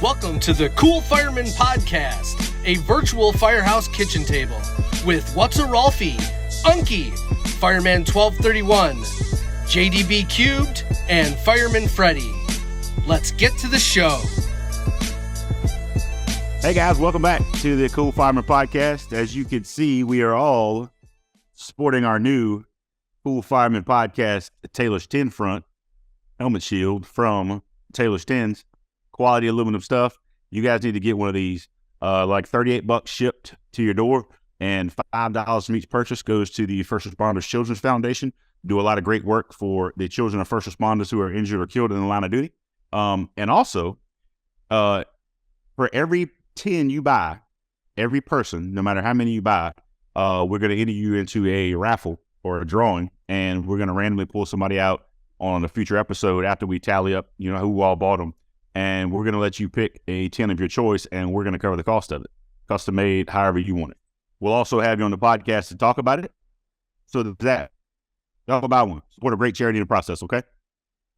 Welcome to the Cool Fireman Podcast, a virtual firehouse kitchen table with What's a Rolfie, Unky, Fireman 1231, JDB Cubed, and Fireman Freddy. Let's get to the show. Hey guys, welcome back to the Cool Fireman Podcast. As you can see, we are all sporting our new Cool Fireman Podcast Taylor's 10 front helmet shield from Taylor's 10s. Quality aluminum stuff. You guys need to get one of these. Like $38 shipped to your door, and $5 from each purchase goes to the First Responders Children's Foundation. Do a lot of great work for the children of first responders who are injured or killed in the line of duty. And also, for every 10 you buy, every person, no matter how many you buy, we're going to enter you into a raffle or a drawing, and we're going to randomly pull somebody out on a future episode after we tally up, who all bought them. And we're going to let you pick a 10 of your choice, and we're going to cover the cost of it. Custom made, however you want it. We'll also have you on the podcast to talk about it. So that, y'all buy one. Support a great charity in the process, okay?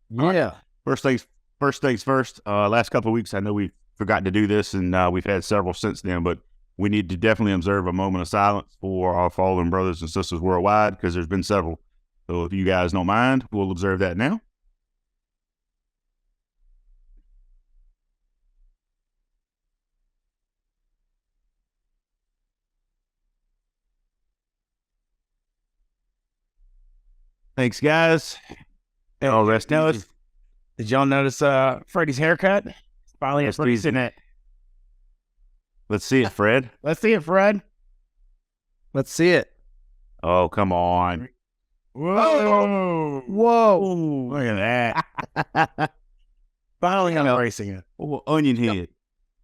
Yeah. First things first. Last couple of weeks, I know we forgot to do this, and we've had several since then, but we need to definitely observe a moment of silence for our fallen brothers and sisters worldwide, because there's been several. So if you guys don't mind, we'll observe that now. Thanks, guys. All rest easy. Did y'all notice Freddie's haircut? Finally, That's Freddie's in it. Let's see it, Fred. Let's see it, Fred. Let's see it. Oh, come on. Whoa. Look at that. Finally, I'm embracing it. Oh, onion head.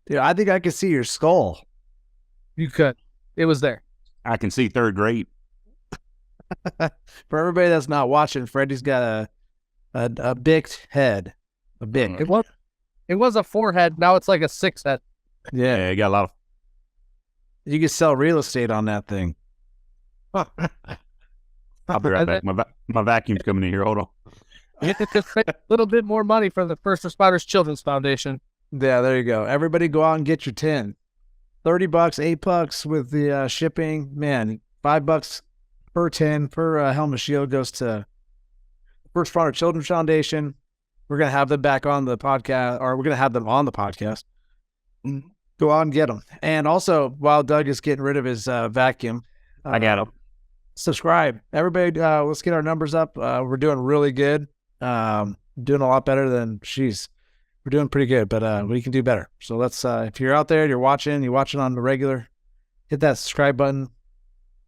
Dude, I think I could see your skull. You could. It was there. I can see third grade. For everybody that's not watching, Freddie's got a big head. A big. It was a 4-head. Now it's like a 6-head. Yeah, you got a lot of. You can sell real estate on that thing. I'll be right back. My vacuum's coming in here. Hold on. You have to pay a little bit more money for the First Responders Children's Foundation. Yeah, there you go. Everybody go out and get your 10. $30, $8 with the shipping. Man, $5 per 10 per helmet shield goes to First Responder Children's Foundation. We're going to have them back on the podcast, or we're going to have them on the podcast. Go out and get them. And also, while Doug is getting rid of his vacuum, I got him. Subscribe. Everybody, let's get our numbers up. We're doing really good. Doing a lot better than we're doing pretty good, but we can do better. So let's, if you're out there, you're watching on the regular, hit that subscribe button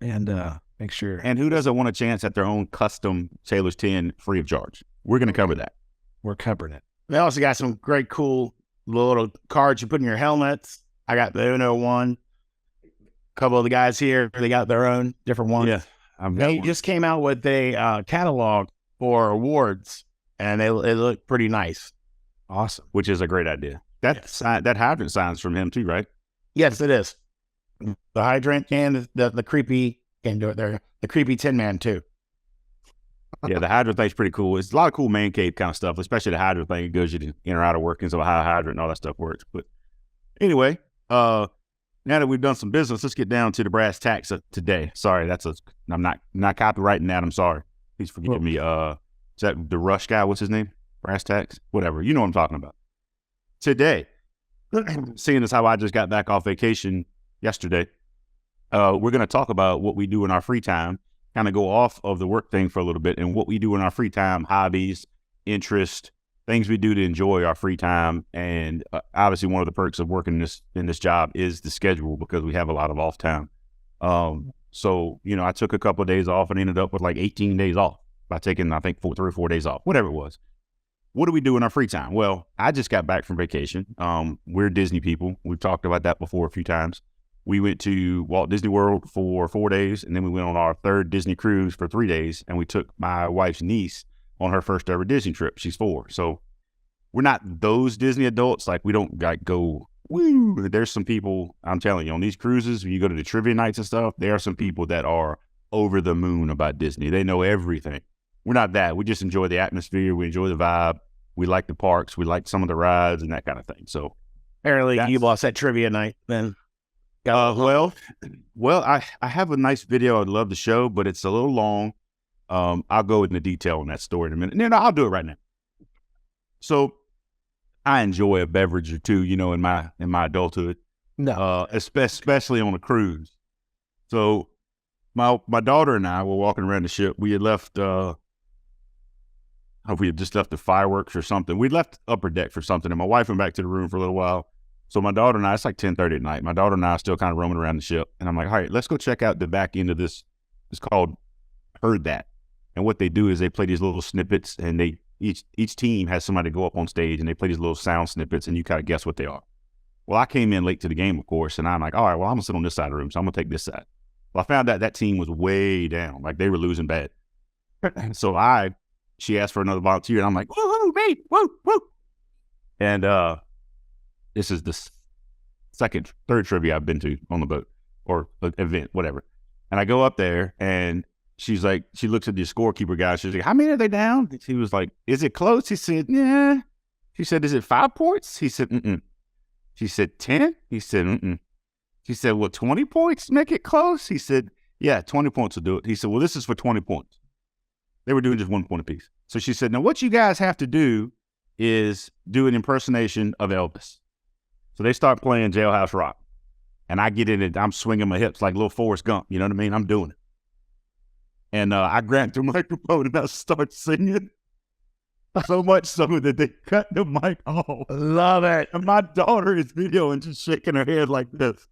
and make sure. And who doesn't want a chance at their own custom Taylor's 10 free of charge? We're going to cover that. We're covering it. They also got some great, cool little cards you put in your helmets. I got the Uno one. A couple of the guys here, they got their own different ones. Yeah. They just came out with a catalog for awards, and it looked pretty nice. Awesome. Which is a great idea. That hydrant sign's from him too, right? Yes, it is. The hydrant and the creepy, can't do it there. The creepy Tin Man too. Yeah, the hydrant thing's pretty cool. It's a lot of cool man cave kind of stuff, especially the hydrant thing. It goes you to in or out of workings of how a hydrant and all that stuff works. But anyway, now that we've done some business, let's get down to the brass tacks of today. Sorry, I'm not copywriting that. I'm sorry. Please forgive me. Is that the Rush guy? What's his name? Brass tacks? Whatever. You know what I'm talking about. Today, seeing as how I just got back off vacation yesterday, we're going to talk about what we do in our free time, kind of go off of the work thing for a little bit, and what we do in our free time, hobbies, interest, things we do to enjoy our free time. And obviously one of the perks of working in this job is the schedule, because we have a lot of off time. So, I took a couple of days off and ended up with like 18 days off by taking, I think, 3 or 4 days off, whatever it was. What do we do in our free time? Well, I just got back from vacation. We're Disney people. We've talked about that before a few times. We went to Walt Disney World for 4 days, and then we went on our 3rd Disney cruise for 3 days, and we took my wife's niece on her first ever Disney trip. She's 4. So we're not those Disney adults. Like, we don't go, woo. There's some people, I'm telling you, on these cruises, when you go to the trivia nights and stuff, there are some people that are over the moon about Disney. They know everything. We're not that. We just enjoy the atmosphere. We enjoy the vibe. We like the parks. We like some of the rides and that kind of thing. So Apparently, you lost that trivia night. Then, well, I have a nice video I'd love to show, but it's a little long. I'll go into detail on that story in a minute. No, I'll do it right now. So, I enjoy a beverage or two, in my adulthood. No, especially on a cruise. So, my daughter and I were walking around the ship. We had left. We had just left the fireworks or something. We'd left upper deck for something, and my wife went back to the room for a little while. So my daughter and I, it's like 10:30 at night. My daughter and I are still kind of roaming around the ship, and I'm like, all right, let's go check out the back end of this. It's called Heard That, and what they do is they play these little snippets, and each team has somebody go up on stage, and they play these little sound snippets, and you kind of guess what they are. Well, I came in late to the game, of course, and I'm like, all right, well, I'm gonna sit on this side of the room, so I'm gonna take this side. Well, I found out that team was way down, like they were losing bad. So she asked for another volunteer, and I'm like, woo, me, woo, woo. And this is the third trivia I've been to on the boat or event, whatever. And I go up there, and she's like, she looks at the scorekeeper guy. She's like, how many are they down? He was like, is it close? He said, yeah. She said, is it 5 points? He said, mm-mm. She said, 10? He said, mm-mm. She said, will 20 points make it close? He said, yeah, 20 points will do it. He said, well, this is for 20 points. They were doing just 1 point apiece. So she said, now what you guys have to do is do an impersonation of Elvis. So they start playing Jailhouse Rock. And I get in it. I'm swinging my hips like little Forrest Gump. You know what I mean? I'm doing it. And I grabbed the microphone and I start singing. So much so that they cut the mic off. love it. And my daughter is videoing, just shaking her head like this.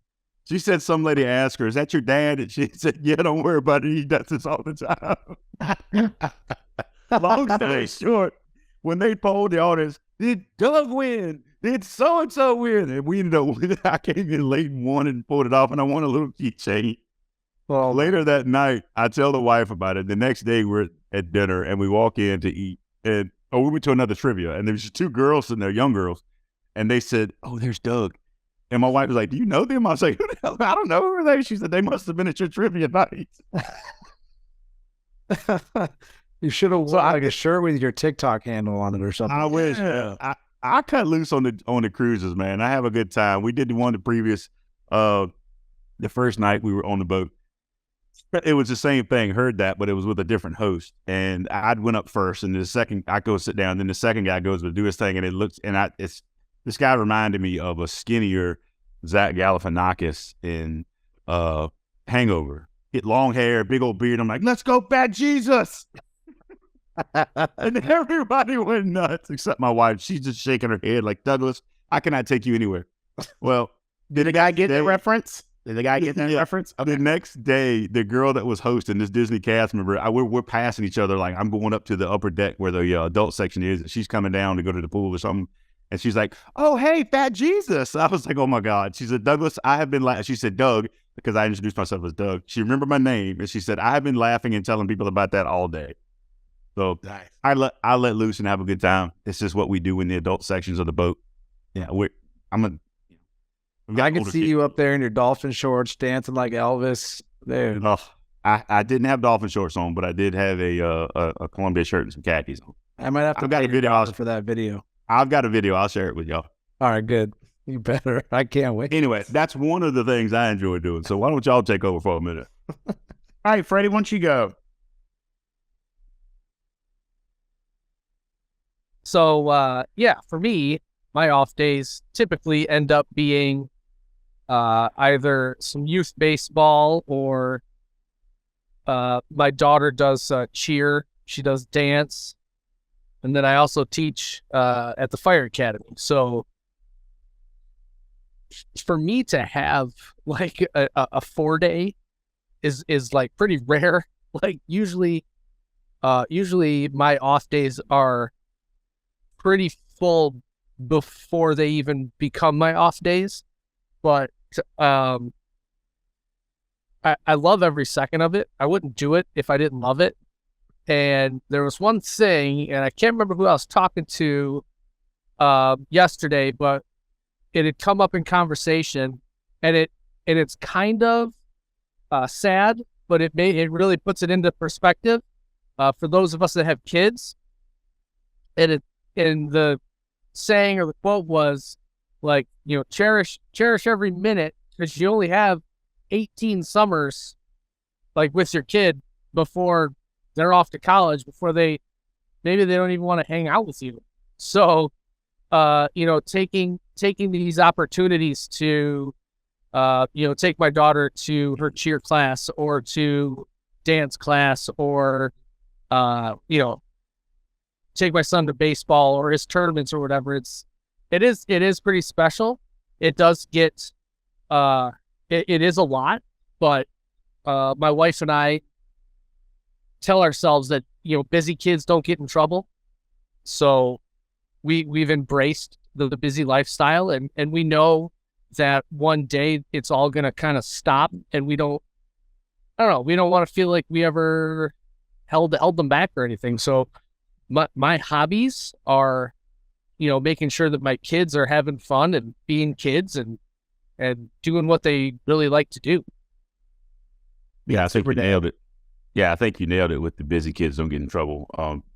She said some lady asked her, is that your dad? And she said, yeah, don't worry about it. He does this all the time. Long story short, when they polled the audience, did Doug win? Did so-and-so win? And we ended up winning. I came in late and won and pulled it off, and I won a little keychain. Well, later that night, I tell the wife about it. The next day, we're at dinner, and we walk in to eat. And we went to another trivia, and there's 2 girls in there, young girls. And they said, oh, there's Doug. And my wife was like, do you know them? I was like, who the hell? I don't know. Who are they? She said, they must have been at your trivia night. you should have worn like a shirt with your TikTok handle on it or something. I wish. Yeah. I cut loose on the cruises, man. I have a good time. We did the one the previous, the first night we were on the boat. It was the same thing, Heard That, but it was with a different host. And I went up first, and the second, I go sit down. Then the second guy goes to do his thing, and it looks, and this guy reminded me of a skinnier Zach Galifianakis in Hangover. Hit long hair, big old beard. I'm like, let's go, Bad Jesus. And everybody went nuts except my wife. She's just shaking her head like, Douglas, I cannot take you anywhere. Well, did the guy get the reference? Did the guy get that reference? Okay. The next day, the girl that was hosting, this Disney cast member, we're passing each other. Like, I'm going up to the upper deck where the adult section is. She's coming down to go to the pool or something. And she's like, oh, hey, Fat Jesus. I was like, oh, my God. She said, Douglas, I have been laughing. She said, Doug, because I introduced myself as Doug. She remembered my name. And she said, I have been laughing and telling people about that all day. So nice. I let loose and have a good time. It's just what we do in the adult sections of the boat. Yeah, I can see you up there in your dolphin shorts dancing like Elvis. There. Oh, I didn't have dolphin shorts on, but I did have a Columbia shirt and some khakis on. I might have to got a video for that video. I've got a video. I'll share it with y'all. All right, good. You better. I can't wait. Anyway, that's one of the things I enjoy doing. So why don't y'all take over for a minute? All right, Freddie, why don't you go? So, for me, my off days typically end up being either some youth baseball or my daughter does cheer. She does dance. And then I also teach at the fire academy. So for me to have like a 4-day is like pretty rare. Like usually my off days are pretty full before they even become my off days. But I love every second of it. I wouldn't do it if I didn't love it. And there was one thing, and I can't remember who I was talking to yesterday, but it had come up in conversation, and it's kind of sad, but it really puts it into perspective for those of us that have kids. And the saying or the quote was, Like, cherish every minute, because you only have 18 summers, like, with your kid before they're off to college, before maybe they don't even want to hang out with you. So, taking these opportunities to, take my daughter to her cheer class or to dance class, or, take my son to baseball or his tournaments or whatever. It is pretty special. It does get, it is a lot, but, my wife and I tell ourselves that, busy kids don't get in trouble. So we've embraced the busy lifestyle, and we know that one day it's all going to kind of stop, and we don't want to feel like we ever held them back or anything. So my hobbies are, making sure that my kids are having fun and being kids and doing what they really like to do. Yeah, I think you nailed it. Yeah, I think you nailed it with the busy kids don't get in trouble.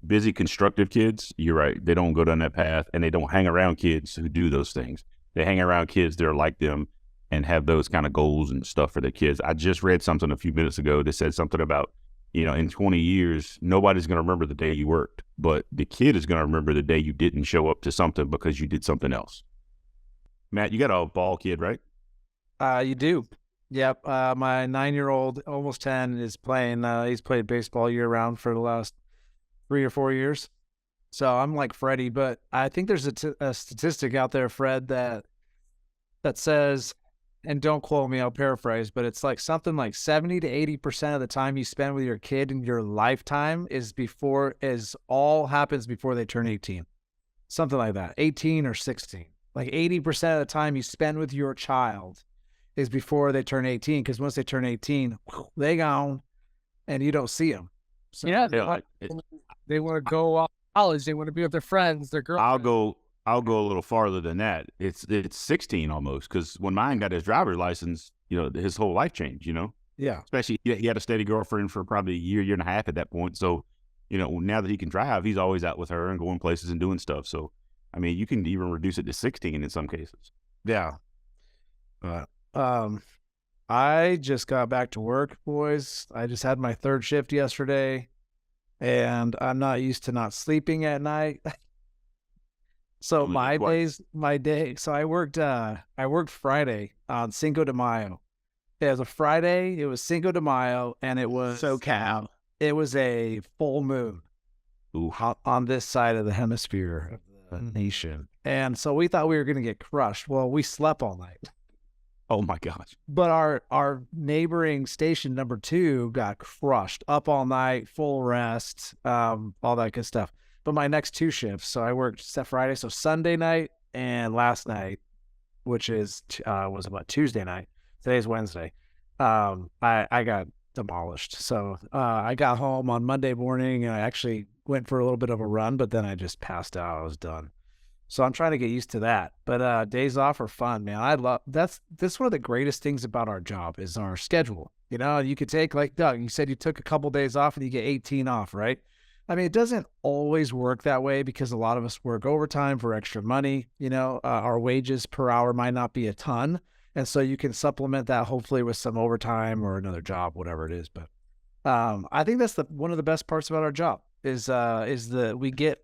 Busy, constructive kids, you're right. They don't go down that path, and they don't hang around kids who do those things. They hang around kids that are like them and have those kind of goals and stuff for their kids. I just read something a few minutes ago that said something about, in 20 years, nobody's going to remember the day you worked, but the kid is going to remember the day you didn't show up to something because you did something else. Matt, you got a ball kid, right? You do. Yep. My 9-year-old, almost 10, is playing. He's played baseball year round for the last 3 or 4 years. So I'm like Freddie, but I think there's a statistic out there, Fred, that says, and don't quote me, I'll paraphrase, but it's like something like 70 to 80% of the time you spend with your kid in your lifetime is all happens before they turn 18. Something like that, 18 or 16. Like 80% of the time you spend with your child is before they turn 18, because once they turn 18, they gone, and you don't see them. So, they want to go off to college. They want to be with their friends, their girlfriends. I'll go a little farther than that. It's 16 almost, because when mine got his driver's license, his whole life changed. Yeah. Especially he had a steady girlfriend for probably a year and a half at that point. So, now that he can drive, he's always out with her and going places and doing stuff. So, I mean, you can even reduce it to 16 in some cases. Yeah. I just got back to work, boys. I just had my third shift yesterday, and I'm not used to not sleeping at night. So my day. So I worked Friday on Cinco de Mayo. It was a Friday. It was Cinco de Mayo, and it was SoCal. It was a full moon on this side of the hemisphere of the nation, and so we thought we were going to get crushed. Well, we slept all night. Oh my gosh. But our neighboring station number 2 got crushed, up all night, full rest, all that good stuff. But my next 2 shifts, so I worked Friday, so Sunday night and last night, which was about Tuesday night. Today's Wednesday. I got demolished. So I got home on Monday morning, and I actually went for a little bit of a run, but then I just passed out. I was done. So I'm trying to get used to that. But days off are fun, man. That's one of the greatest things about our job is our schedule. You could take, like Doug, you said you took a couple days off and you get 18 off, right? I mean, it doesn't always work that way because a lot of us work overtime for extra money. Our wages per hour might not be a ton. And so you can supplement that hopefully with some overtime or another job, whatever it is. But I think that's one of the best parts about our job is we get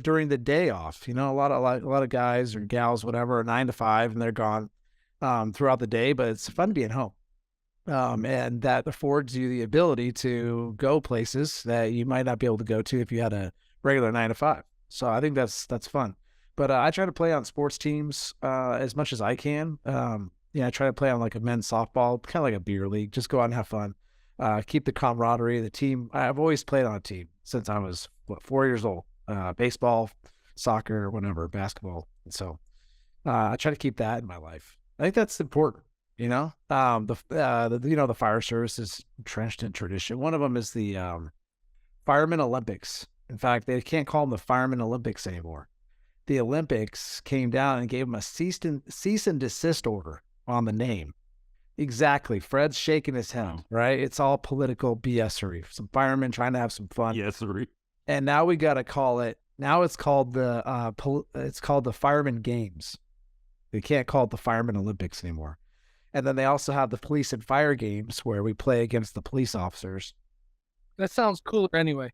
during the day off. A lot of guys or gals, whatever, are 9 to 5 and they're gone throughout the day, but it's fun being home. And that affords you the ability to go places that you might not be able to go to if you had a regular 9 to 5. So I think that's fun. But I try to play on sports teams as much as I can. I try to play on like a men's softball, kind of like a beer league. Just go out and have fun. Keep the camaraderie, the team. I've always played on a team since I was 4 years old. Baseball, soccer, whatever, basketball. And so I try to keep that in my life. I think that's important. The fire service is entrenched in tradition. One of them is the Fireman Olympics. In fact, they can't call them the Fireman Olympics anymore. The Olympics came down and gave them a cease and desist order on the name. Exactly. Fred's shaking his head, right? It's all political BS-ery. Some firemen trying to have some fun. Yes-ery. And now we got to call it. Now it's called the Fireman Games. They can't call it the Fireman Olympics anymore. And then they also have the police and fire games where we play against the police officers. That sounds cooler anyway.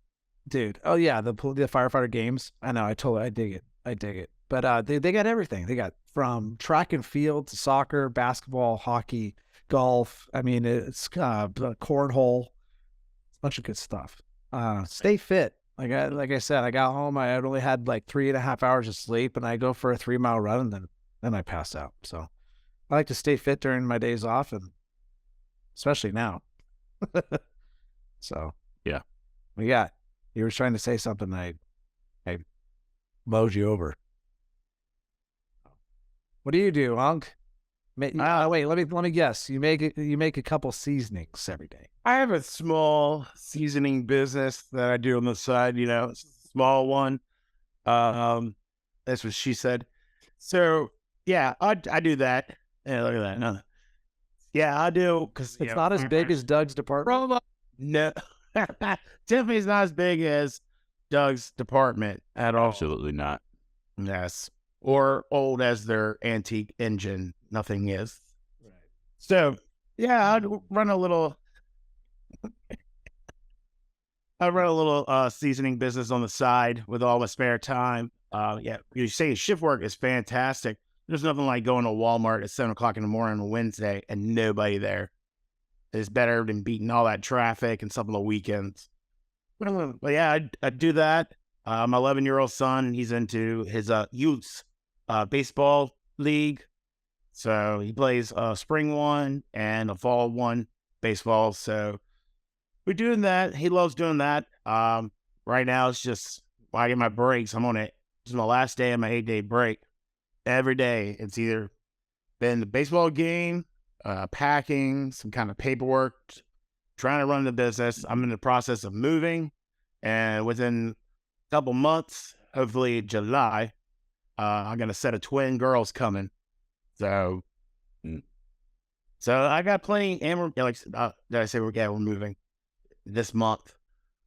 Dude, oh yeah, the firefighter games. I know, I dig it. But they got everything. They got from track and field to soccer, basketball, hockey, golf. I mean, it's cornhole, a bunch of good stuff. Stay fit. Like I said, I got home. I had only had like 3.5 hours of sleep, and I go for a 3-mile run, and then I pass out. So I like to stay fit during my days off, and especially now. So yeah, you were trying to say something. I mowed you over. What do you do, Unc? Wait, let me guess. You make a couple seasonings every day. I have a small seasoning business that I do on the side, it's a small one. That's what she said. So yeah, I do that. Yeah, look at that. No. Yeah, I do, because it's not as big as Doug's department. No, definitely is not as big as Doug's department at all. Absolutely not. Yes, or old as their antique engine. Nothing is. Right. So yeah, I'd run a little. I run a little seasoning business on the side with all my spare time. Yeah, you say shift work is fantastic. There's nothing like going to Walmart at 7:00 in the morning on a Wednesday and nobody there. It's better than beating all that traffic and some of the weekends. But yeah, I do that. My 11-year-old son, he's into his youth baseball league. So he plays spring one and a fall one baseball. So we're doing that. He loves doing that. Right now, it's just while I get my breaks. I'm on it. This is my last day of my 8-day break. Every day, it's either been the baseball game, packing, some kind of paperwork, trying to run the business. I'm in the process of moving, and within a couple months, hopefully July, I got a set of twin girls coming. So I got plenty. And did I say we're moving this month?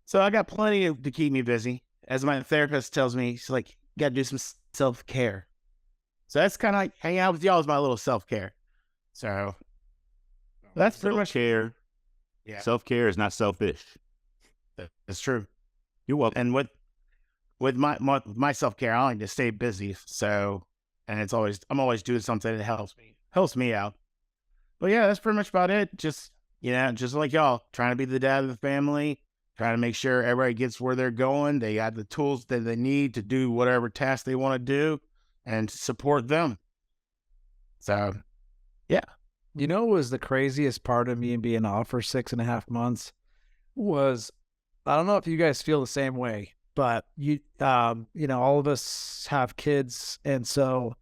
So I got plenty to keep me busy. As my therapist tells me, she's like, you got to do some self-care. So that's kind of like hanging out with y'all is my little self-care. So that's pretty much care. Yeah. Self-care is not selfish. That's true. You're welcome. And with my self-care, I like to stay busy. So, and I'm always doing something that helps me out. But yeah, that's pretty much about it. Just like y'all, trying to be the dad of the family, trying to make sure everybody gets where they're going. They got the tools that they need to do whatever task they want to do and support them. So, yeah. You know what was the craziest part of me being off for 6.5 months was, I don't know if you guys feel the same way, but all of us have kids, and so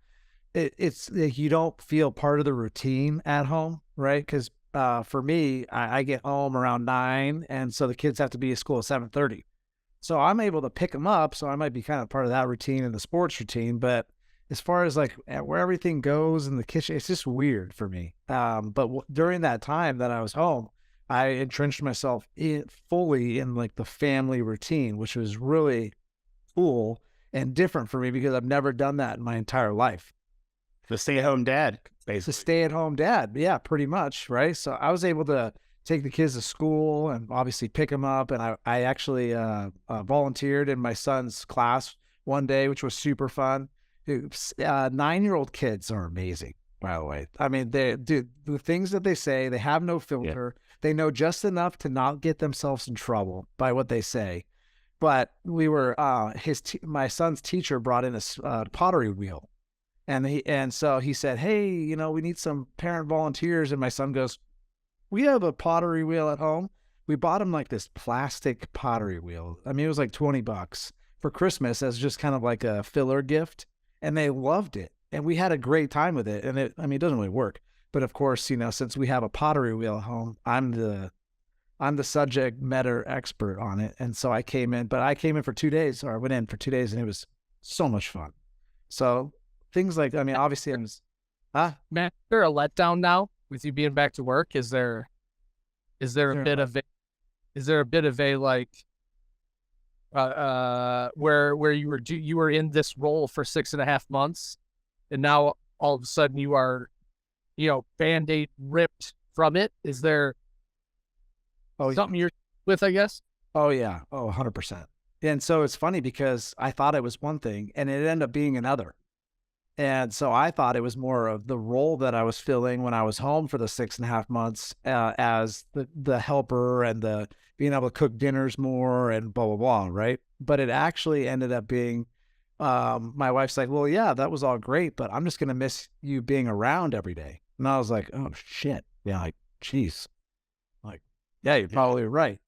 it's like you don't feel part of the routine at home, right? Because for me, I get home around 9, and so the kids have to be at school at 7:30. So I'm able to pick them up, so I might be kind of part of that routine and the sports routine, but as far as like where everything goes in the kitchen, it's just weird for me. But during that time that I was home, I entrenched myself fully in like the family routine, which was really cool and different for me because I've never done that in my entire life. The stay-at-home dad, basically. The stay-at-home dad, yeah, pretty much, right? So I was able to take the kids to school and obviously pick them up, and I actually volunteered in my son's class one day, which was super fun. 9-year-old kids are amazing, by the way. I mean, the things that they say, they have no filter. Yeah. They know just enough to not get themselves in trouble by what they say. But we were, my son's teacher brought in a pottery wheel. And so he said, hey, we need some parent volunteers. And my son goes, we have a pottery wheel at home. We bought him like this plastic pottery wheel. I mean, it was like $20 for Christmas as just kind of like a filler gift. And they loved it. And we had a great time with it. And it doesn't really work. But of course, since we have a pottery wheel at home, I'm the subject matter expert on it. And so I came in for 2 days, or I went in for 2 days, and it was so much fun. So things like, obviously I was, Matt, is there a letdown now with you being back to work? Is there a bit of a like, where you were in this role for 6.5 months, and now all of a sudden you are, Band-Aid ripped from it? Is there something you're with, I guess? Oh, yeah. Oh, 100%. And so it's funny because I thought it was one thing and it ended up being another. And so I thought it was more of the role that I was filling when I was home for the 6.5 months as the helper and the being able to cook dinners more and blah, blah, blah, right? But it actually ended up being, my wife's like, well, yeah, that was all great, but I'm just going to miss you being around every day. And I was like, oh, shit. Yeah, like, geez. Like, yeah, you're probably right.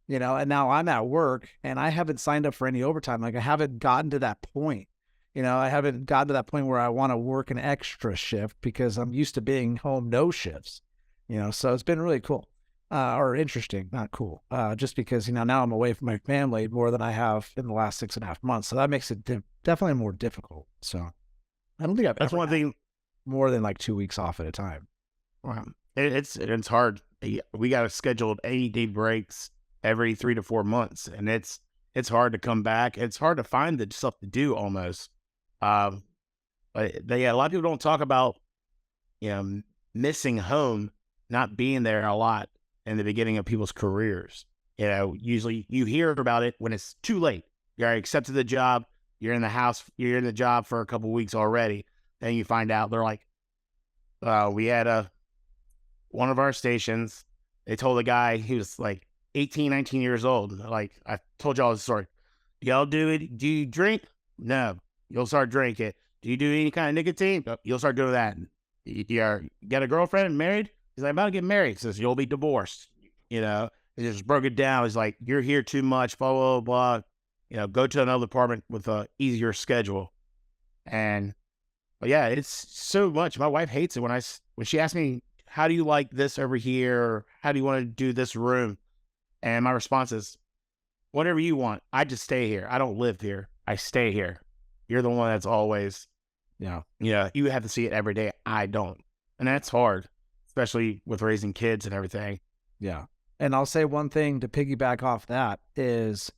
And now I'm at work and I haven't signed up for any overtime. Like I haven't gotten to that point. I haven't gotten to that point where I want to work an extra shift because I'm used to being home no shifts, so it's been really cool or interesting, not cool, just because, now I'm away from my family more than I have in the last 6.5 months. So that makes it definitely more difficult. So I don't think That's one thing. More than like 2 weeks off at a time. Wow. It's hard. We got scheduled 80-day breaks every 3 to 4 months, and it's hard to come back. It's hard to find the stuff to do almost. But a lot of people don't talk about, missing home, not being there a lot in the beginning of people's careers. Usually you hear about it when it's too late. You already accepted the job. You're in the house. You're in the job for a couple of weeks already. Then you find out they're like, we had one of our stations. They told a guy, he was like 18, 19 years old. Like I told y'all this story. Y'all do it. Do you drink? No. You'll start drinking it. Do you do any kind of nicotine? You'll start doing that. You got a girlfriend, married? He's like, I'm about to get married. He says, you'll be divorced. He just broke it down. He's like, you're here too much, blah, blah, blah. Go to another apartment with a easier schedule. But yeah, it's so much. My wife hates it when she asks me, how do you like this over here? Or how do you want to do this room? And my response is, whatever you want. I just stay here. I don't live here. I stay here. You're the one that's always, you have to see it every day. I don't. And that's hard, especially with raising kids and everything. Yeah. And I'll say one thing to piggyback off that is,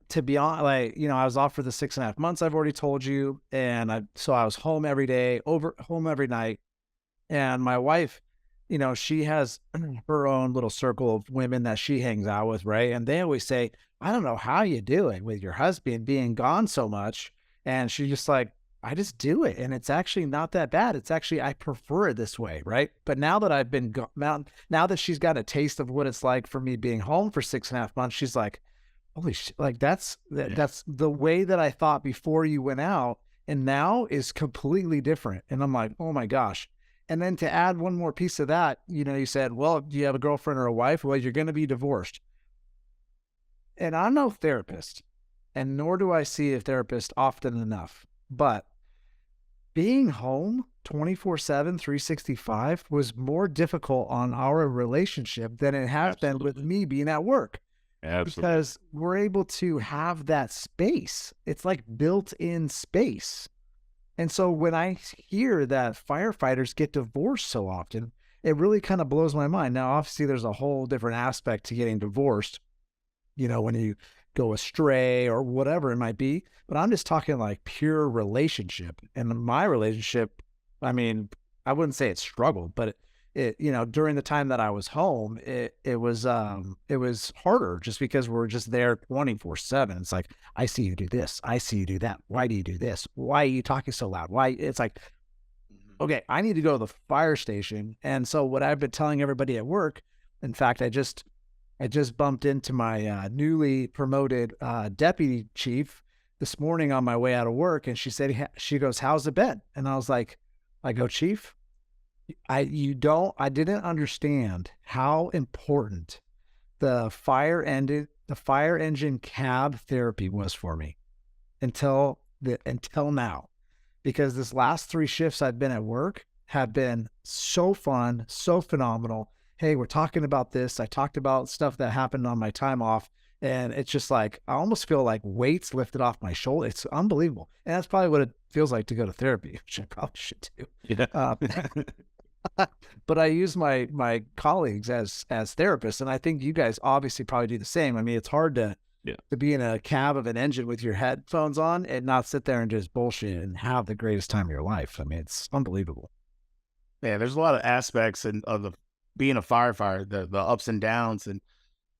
to be honest, like, I was off for the 6.5 months, I've already told you. And so I was home every day, home every night. And my wife, she has her own little circle of women that she hangs out with, right? And they always say, I don't know how you do it with your husband being gone so much. And she's just like, I just do it. And it's actually not that bad. It's actually, I prefer it this way, right? But now that I've been now that she's got a taste of what it's like for me being home for 6.5 months, she's like, holy shit, like that's the way that I thought before you went out. And now is completely different. And I'm like, oh my gosh. And then to add one more piece of that, you said, well, do you have a girlfriend or a wife? Well, you're going to be divorced. And I'm no therapist, and nor do I see a therapist often enough. But being home 24/7, 365 was more difficult on our relationship than it has been with me being at work. Absolutely. Because we're able to have that space. It's like built-in space. And so when I hear that firefighters get divorced so often, it really kind of blows my mind. Now, obviously, there's a whole different aspect to getting divorced, when you go astray or whatever it might be. But I'm just talking like pure relationship. And my relationship, I mean, I wouldn't say it struggled, but it during the time that I was home, it was harder just because we're just there 24/7. It's like, I see you do this. I see you do that. Why do you do this? Why are you talking so loud? Why? It's like, okay, I need to go to the fire station. And so what I've been telling everybody at work, in fact, I just bumped into my newly promoted deputy chief this morning on my way out of work. And she goes, how's it been? And I go, Chief, I didn't understand how important the fire engine cab therapy was for me until now, because this last 3 shifts I've been at work have been so fun, so phenomenal. Hey, we're talking about this. I talked about stuff that happened on my time off, and it's just like, I almost feel like weights lifted off my shoulder. It's unbelievable. And that's probably what it feels like to go to therapy, which I probably should do. Yeah. But I use my colleagues as therapists, and I think you guys obviously probably do the same. I mean, it's hard to Yeah. to be in a cab of an engine with your headphones on and not sit there and just bullshit and have the greatest time of your life. I mean, it's unbelievable. Yeah, there's a lot of aspects of the being a firefighter, the ups and downs, and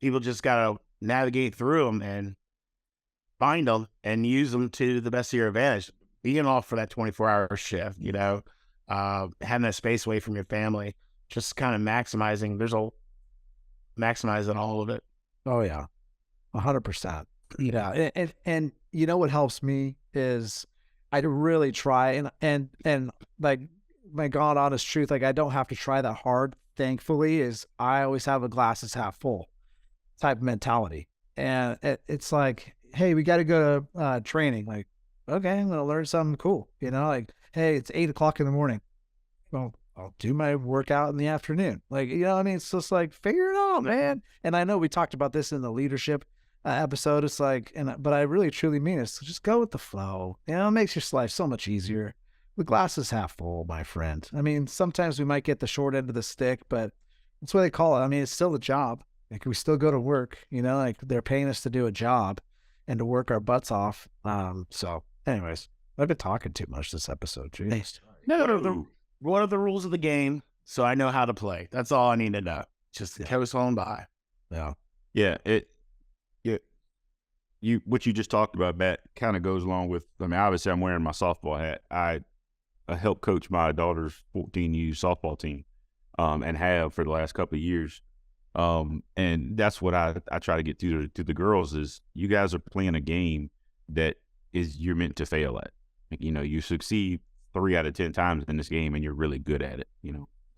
people just gotta navigate through them and find them and use them to the best of your advantage. Being off for that 24-hour shift, having that space away from your family, just kind of maximizing. Maximizing all of it. Oh yeah, 100%. Yeah, and you know what helps me is I really try and like my God honest truth, like I don't have to try that hard. Thankfully, is I always have a glass is half full type of mentality, and it's like, hey, we got to go to training. Like, okay, I'm gonna learn something cool. Like, hey, it's 8:00 in the morning. Well, I'll do my workout in the afternoon. Like, what I mean? It's just like, figure it out, man. And I know we talked about this in the leadership episode. It's like, but I really truly mean it. So just go with the flow. It makes your life so much easier. The glass is half full, my friend. I mean, sometimes we might get the short end of the stick, but that's what they call it. I mean, it's still a job. Like, we still go to work, like they're paying us to do a job and to work our butts off. So anyways, I've been talking too much this episode. Jeez. No, what are the rules of the game so I know how to play? That's all I need to know. Just coast on by. Yeah. Yeah. What you just talked about, Matt, kind of goes along with, I mean, obviously I'm wearing my softball hat. I help coach my daughter's 14U softball team, and have for the last couple of years. And that's what I try to get to the girls is you guys are playing a game that you're meant to fail at. Like, you succeed 3 out of 10 times in this game and you're really good at it.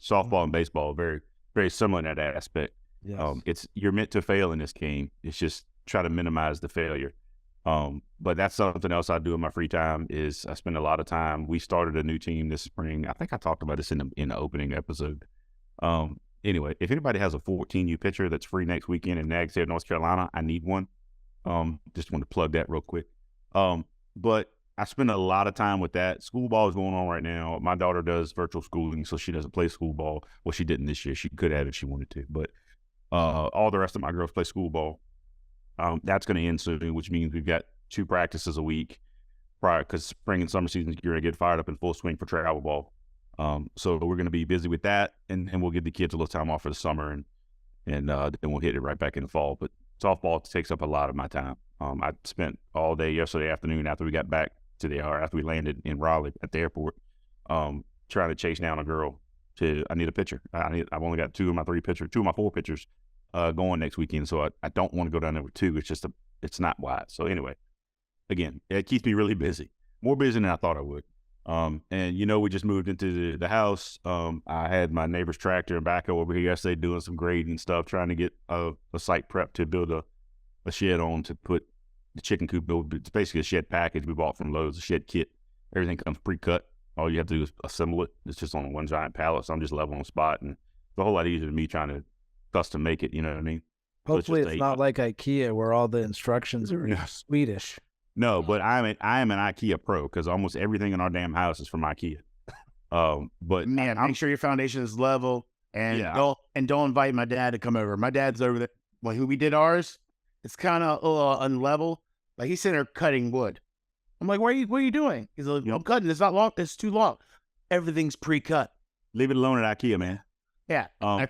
Softball and baseball are very, very similar in that aspect. Yes. You're meant to fail in this game. It's just try to minimize the failure. But that's something else I do in my free time is I spend a lot of time. We started a new team this spring. I think I talked about this in the opening episode. Anyway, if anybody has a 14U pitcher that's free next weekend in Nags Head, North Carolina, I need one. Just want to plug that real quick. But I spend a lot of time with that. School ball is going on right now. My daughter does virtual schooling, so she doesn't play school ball. Well, she didn't this year. She could have if she wanted to. But all the rest of my girls play school ball. That's going to end soon, which means we've got 2 practices a week prior, because spring and summer seasons, you're going to get fired up in full swing for travel ball. So we're going to be busy with that, and we'll give the kids a little time off for the summer, and then we'll hit it right back in the fall. But softball takes up a lot of my time. I spent all day yesterday afternoon after we got back after we landed in Raleigh at the airport, trying to chase down a girl. I need a pitcher. I've only got 2 of my 4 pitchers going next weekend, so I don't want to go down there with 2. It's just it's not wide. So anyway, again, it keeps me really busy, more busy than I thought I would. And we just moved into the house. I had my neighbor's tractor and backhoe over here yesterday doing some grading and stuff, trying to get a site prep to build a shed on to put the chicken coop. It's basically a shed package we bought from Lowe's, a shed kit. Everything comes pre-cut. All you have to do is assemble it. It's just on one giant pallet, so I'm just leveling the spot, and it's a whole lot easier than me trying to custom make it. You know what I mean? Hopefully it's not like IKEA where all the instructions are Swedish. No, but I am an IKEA pro because almost everything in our damn house is from IKEA. But man, make sure your foundation is level, and don't invite my dad to come over. My dad's over there. Well, who we did ours, it's kind of unlevel. Like he's sitting there cutting wood. I'm like, what are you doing? He's like, I'm cutting. It's not long. It's too long. Everything's pre-cut. Leave it alone at IKEA, man. Yeah.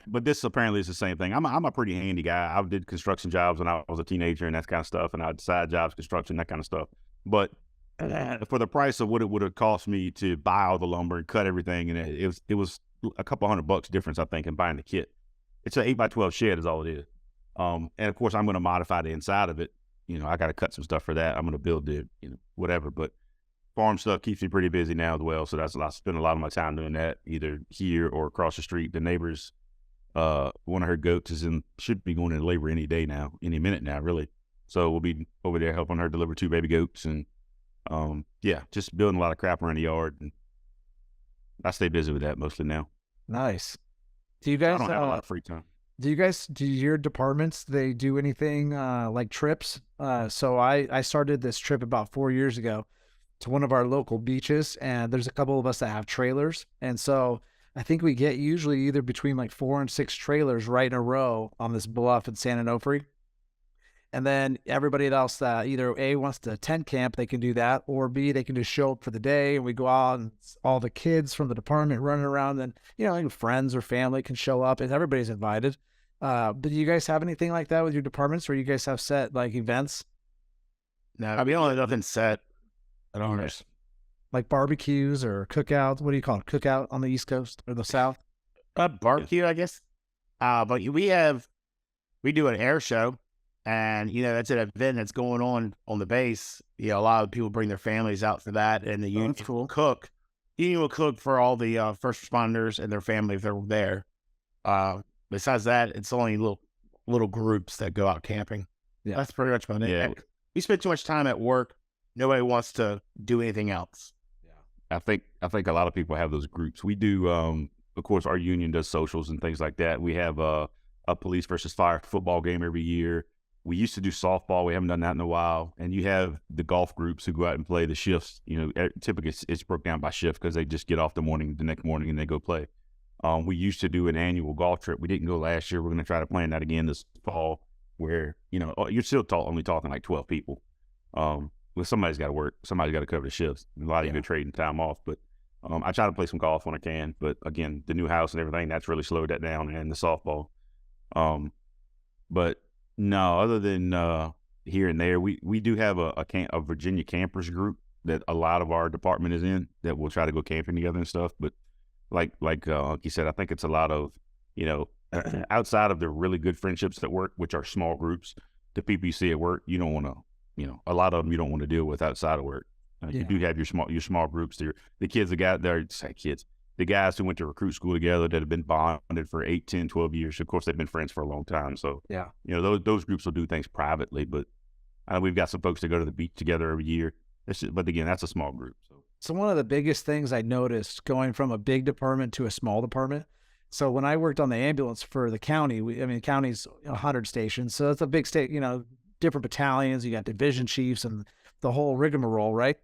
But this apparently is the same thing. I'm a pretty handy guy. I did construction jobs when I was a teenager and that kind of stuff, and I had side jobs, construction, that kind of stuff. But for the price of what it would have cost me to buy all the lumber and cut everything, and it was a couple $100 difference, I think, in buying the kit. It's an 8x12 shed is all it is. And of course, I'm going to modify the inside of it. I got to cut some stuff for that. I'm going to build it, whatever. But farm stuff keeps me pretty busy now as well. So I spend a lot of my time doing that, either here or across the street. The neighbors, one of her goats should be going into labor any minute now, really. So we'll be over there helping her deliver 2 baby goats, and just building a lot of crap around the yard. And I stay busy with that mostly now. Nice. Do you guys I don't have a lot of free time. Do your departments, they do anything like trips? So I started this trip about 4 years ago to one of our local beaches, and there's a couple of us that have trailers. And so I think we get usually either between like 4 and 6 trailers right in a row on this bluff in San Onofre. And then everybody else that either A, wants to tent camp, they can do that, or B, they can just show up for the day and we go out and all the kids from the department running around, and, like friends or family can show up and everybody's invited. But do you guys have anything like that with your departments, or you guys have set like events? No, we don't have nothing set at ours. Like barbecues or cookouts? What do you call it? Cookout on the East Coast or the South? Barbecue, I guess. But we do an air show, and that's an event that's going on the base. A lot of people bring their families out for that, and the union will cook. The union will cook for all the first responders and their family if they're there. Besides that, it's only little groups that go out camping. Yeah, that's pretty much about it. Yeah. We spend too much time at work. Nobody wants to do anything else. I think a lot of people have those groups. We do, of course, our union does socials and things like that. We have a police versus fire football game every year. We used to do softball. We haven't done that in a while. And you have the golf groups who go out and play the shifts. Typically it's broken down by shift because they just get off the next morning and they go play. We used to do an annual golf trip. We didn't go last year. We're going to try to plan that again this fall, where you're still only talking like 12 people. Well, somebody's got to work. Somebody's got to cover the shifts. A lot of you are trading time off, but I try to play some golf when I can. But again, the new house and everything, that's really slowed that down, and the softball. But no, other than here and there, we do have a Virginia campers group that a lot of our department is in that will try to go camping together and stuff. But like you said, I think it's a lot of outside of the really good friendships at work, which are small groups. The people you see at work, you don't want to. A lot of them you don't want to deal with outside of work. You do have your small groups. The kids that got there, the guys who went to recruit school together that have been bonded for 8, 10, 12 years. Of course, they've been friends for a long time. So, those groups will do things privately. But we've got some folks that go to the beach together every year. But again, that's a small group. So one of the biggest things I noticed going from a big department to a small department. So when I worked on the ambulance for the county, the county's 100 stations. So it's a big state, different battalions, you got division chiefs and the whole rigmarole, right?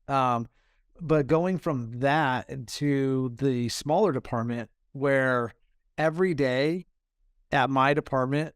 But going from that into the smaller department, where every day at my department,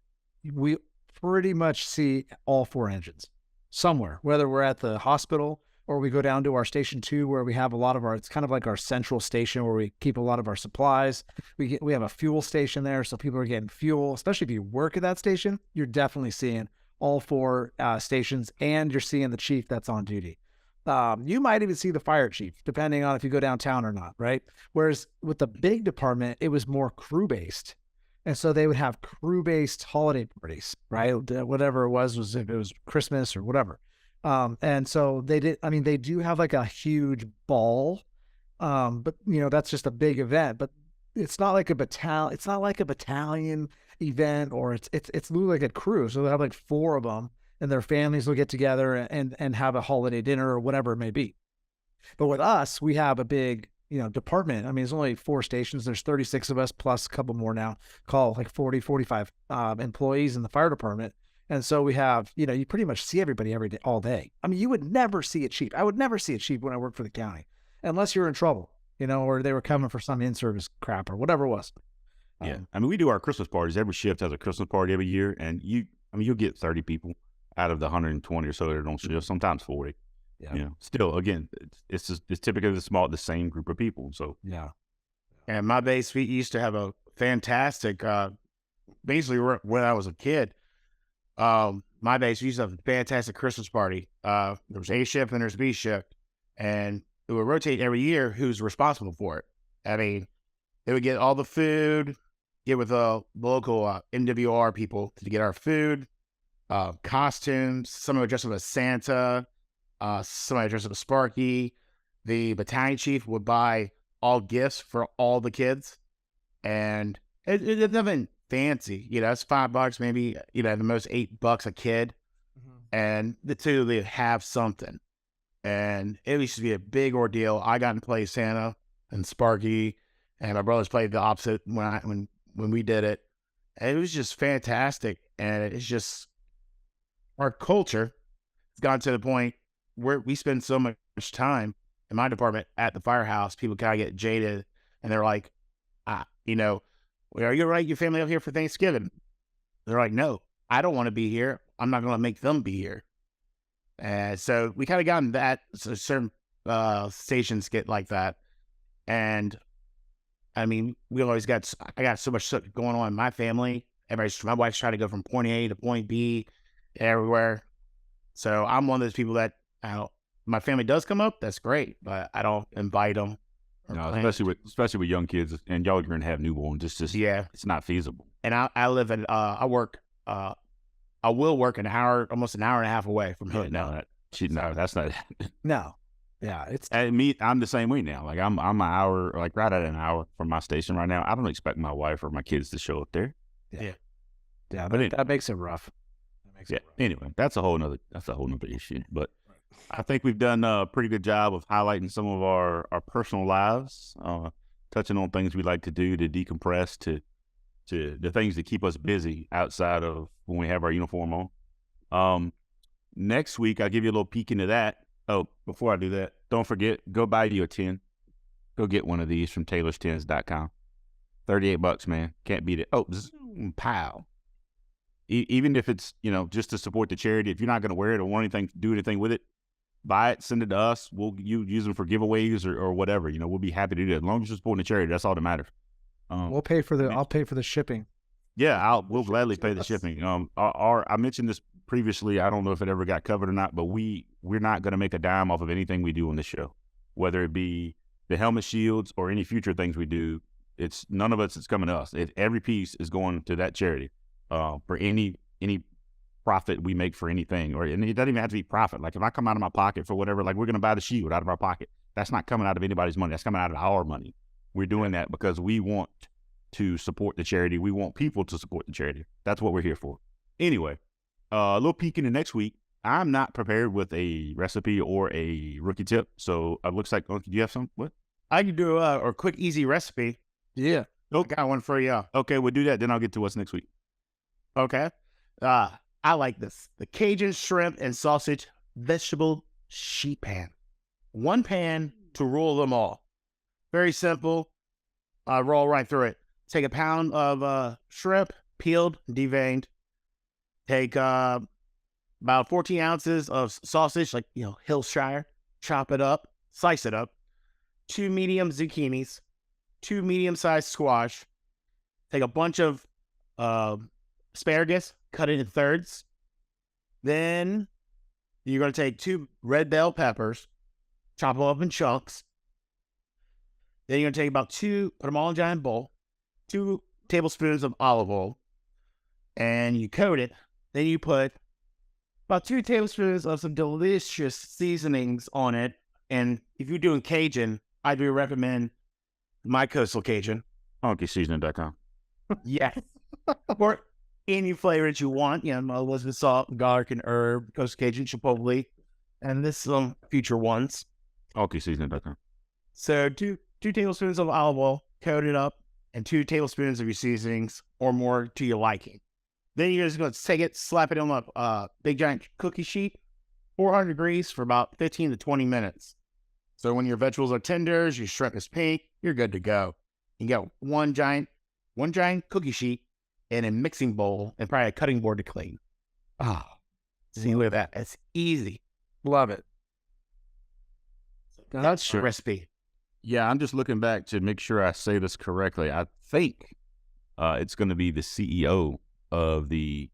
we pretty much see all 4 engines somewhere, whether we're at the hospital or we go down to our station 2 where we have a lot of it's kind of like our central station where we keep a lot of our supplies. We have a fuel station there, so people are getting fuel, especially if you work at that station, you're definitely seeing all 4 stations, and you're seeing the chief that's on duty. You might even see the fire chief, depending on if you go downtown or not, right? Whereas with the big department, it was more crew-based. And so they would have crew-based holiday parties, right? Whatever it was if it was Christmas or whatever. And so they do have like a huge ball, but that's just a big event. But it's not like a battalion. It's not like a battalion event, or it's literally like a crew. So they'll have like 4 of them, and their families will get together and have a holiday dinner or whatever it may be. But with us, we have a big department. There's only 4 stations. There's 36 of us plus a couple more now. Call like 40, 45 employees in the fire department. And so we have, you pretty much see everybody every day, all day. You would never see a chief. I would never see a chief when I worked for the county, unless you're in trouble, or they were coming for some in-service crap or whatever it was. Yeah. We do our Christmas parties. Every shift has a Christmas party every year. And you'll get 30 people out of the 120 or so that are on shift, sometimes 40. Yeah. Still, again, it's typically the same group of people. So, yeah. And my base, we used to have a fantastic, basically when I was a kid, my base, we used to have a fantastic Christmas party. There was A shift and there's B shift, and it would rotate every year who's responsible for it. They would get all the food, get with the local MWR people to get our food, costumes. Somebody would dress up as Santa, somebody would dress up as Sparky. The battalion chief would buy all gifts for all the kids, and it's nothing fancy. It's $5, maybe, the most $8 a kid. Mm-hmm. And the two, they have something. And it used to be a big ordeal. I got to play Santa and Sparky, and my brothers played the opposite when we did it. And it was just fantastic. And it's just, our culture has gotten to the point where we spend so much time in my department at the firehouse. People kind of get jaded, and they're like, are you right? Your family up here for Thanksgiving? They're like, no. I don't want to be here. I'm not going to make them be here. And so we kind of gotten that. So certain stations get like that. And I mean, I got so much stuff going on in my family. My wife's trying to go from point A to point B everywhere. So I'm one of those people that my family does come up. That's great, but I don't invite them. No, especially with young kids, and y'all are going to have newborns. It's not feasible. And I live in I will work almost an hour and a half away from here. No, that's not. No, yeah, it's I'm the same way now. Like I'm an hour, like right at an hour from my station right now. I don't expect my wife or my kids to show up there. yeah. But That makes it rough. Anyway, that's a whole nother issue. But I think we've done a pretty good job of highlighting some of our personal lives, touching on things we like to do to decompress, to the things that keep us busy outside of when we have our uniform on. Next week, I'll give you a little peek into that. Oh, before I do that, don't forget, go buy you a 10. Go get one of these from taylorstens.com. $38, man. Can't beat it. Oh, pow. Even if it's, just to support the charity, if you're not going to wear it or want anything, do anything with it, buy it, send it to us. We'll use them for giveaways or whatever. We'll be happy to do it. As long as you're supporting the charity, that's all that matters. I'll pay for the shipping. Yeah, we'll gladly pay the shipping. I mentioned this previously. I don't know if it ever got covered or not, but we're not going to make a dime off of anything we do on this show, whether it be the helmet shields or any future things we do. It's none of it's coming to us. Every piece is going to that charity. For any profit we make for anything, and it doesn't even have to be profit. Like if I come out of my pocket for whatever, like we're going to buy the shield out of our pocket. That's not coming out of anybody's money. That's coming out of our money. We're doing that because we want to support the charity. We want people to support the charity. That's what we're here for. Anyway, a little peek into next week. I'm not prepared with a recipe or a rookie tip. So it looks like, do you have some? What? I can do a quick, easy recipe. Yeah. Okay. I got one for you. Okay, we'll do that. Then I'll get to what's next week. Okay. I like this. The Cajun shrimp and sausage vegetable sheet pan. One pan to rule them all. Very simple. Roll right through it. Take a pound of shrimp, peeled, deveined. Take about 14 ounces of sausage, like, Hillshire. Chop it up. Slice it up. 2 medium zucchinis. 2 medium-sized squash. Take a bunch of asparagus, cut it in thirds. Then you're going to take 2 red bell peppers, chop them up in chunks. Then you're going to take put them all in a giant bowl, 2 tablespoons of olive oil, and you coat it. Then you put about 2 tablespoons of some delicious seasonings on it. And if you're doing Cajun, I do recommend my Coastal Cajun. HonkySeasoning.com. Yes. Or any flavor that you want, Elizabeth salt, garlic, and herb, Coastal Cajun, chipotle, and this some future ones. HonkySeasoning.com. So 2 tablespoons of olive oil, coat it up, and 2 tablespoons of your seasonings or more to your liking. Then you're just going to take it, slap it on a big giant cookie sheet, 400 degrees for about 15 to 20 minutes. So when your vegetables are tender, your shrimp is pink, you're good to go. You got one giant cookie sheet and a mixing bowl and probably a cutting board to clean. See, look at that. It's easy. Love it. That's the recipe. Yeah, I'm just looking back to make sure I say this correctly. I think it's going to be the CEO of the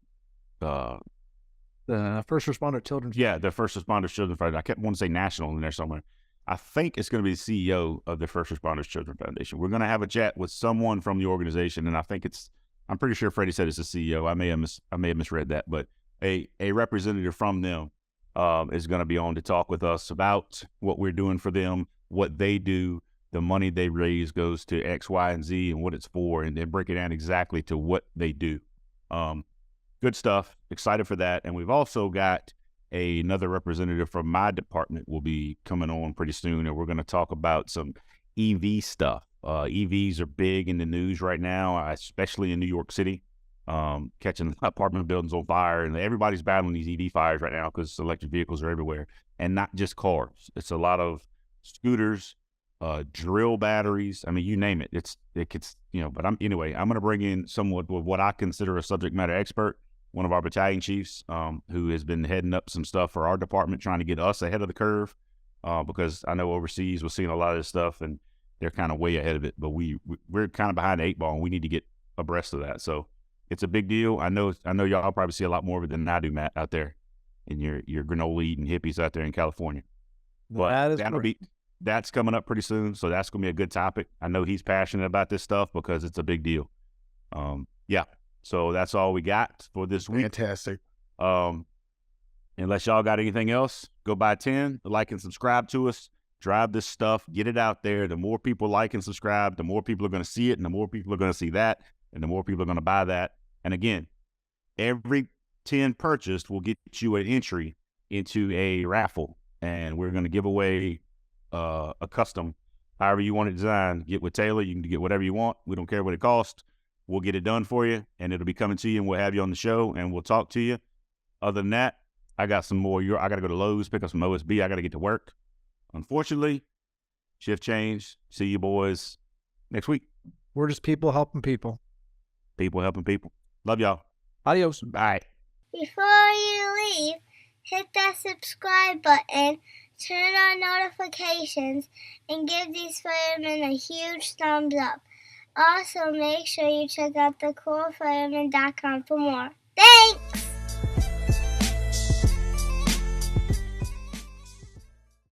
First Responder Children's. Yeah, the First Responders Children's Foundation. I kept wanting to say national in there somewhere. I think it's going to be the CEO of the First Responders Children's Foundation. We're going to have a chat with someone from the organization, and I'm pretty sure Freddie said it's the CEO. I may have misread that, but a representative from them is going to be on to talk with us about what we're doing for them, what they do, the money they raise goes to X, Y, and Z, and what it's for, and then break it down exactly to what they do. Good stuff. Excited for that. And we've also got another representative from my department will be coming on pretty soon, and we're going to talk about some EV stuff. EVs are big in the news right now, especially in New York City, catching apartment buildings on fire, and everybody's battling these EV fires right now because electric vehicles are everywhere, and not just cars. It's a lot of scooters, drill batteries. I mean, you name it. But I'm going to bring in someone with what I consider a subject matter expert one of our battalion chiefs, who has been heading up some stuff for our department, trying to get us ahead of the curve. Because I know overseas we're seeing a lot of this stuff and they're kind of way ahead of it, but we're kind of behind the 8 ball and we need to get abreast of that. So it's a big deal. I know y'all probably see a lot more of it than I do, Matt, out there in your granola eating hippies out there in California. But that's coming up pretty soon. So that's going to be a good topic. I know he's passionate about this stuff because it's a big deal. Yeah. So that's all we got for this week. Fantastic. Unless y'all got anything else, go buy 10, like and subscribe to us, drive this stuff, get it out there. The more people like and subscribe, the more people are going to see it, and the more people are going to see that, and the more people are going to buy that. And again, every 10 purchased will get you an entry into a raffle, and we're going to give away a custom, however you want it designed. Get with Taylor, you can get whatever you want. We don't care what it costs. We'll get it done for you, and it'll be coming to you, and we'll have you on the show, and we'll talk to you. Other than that, I got some more. I got to go to Lowe's, pick up some OSB. I got to get to work. Unfortunately, shift change. See you boys next week. We're just people helping people. People helping people. Love y'all. Adios. Bye. Before you leave, hit that subscribe button, turn on notifications, and give these firemen a huge thumbs up. Also, make sure you check out thecoolfireman.com for more. Thanks!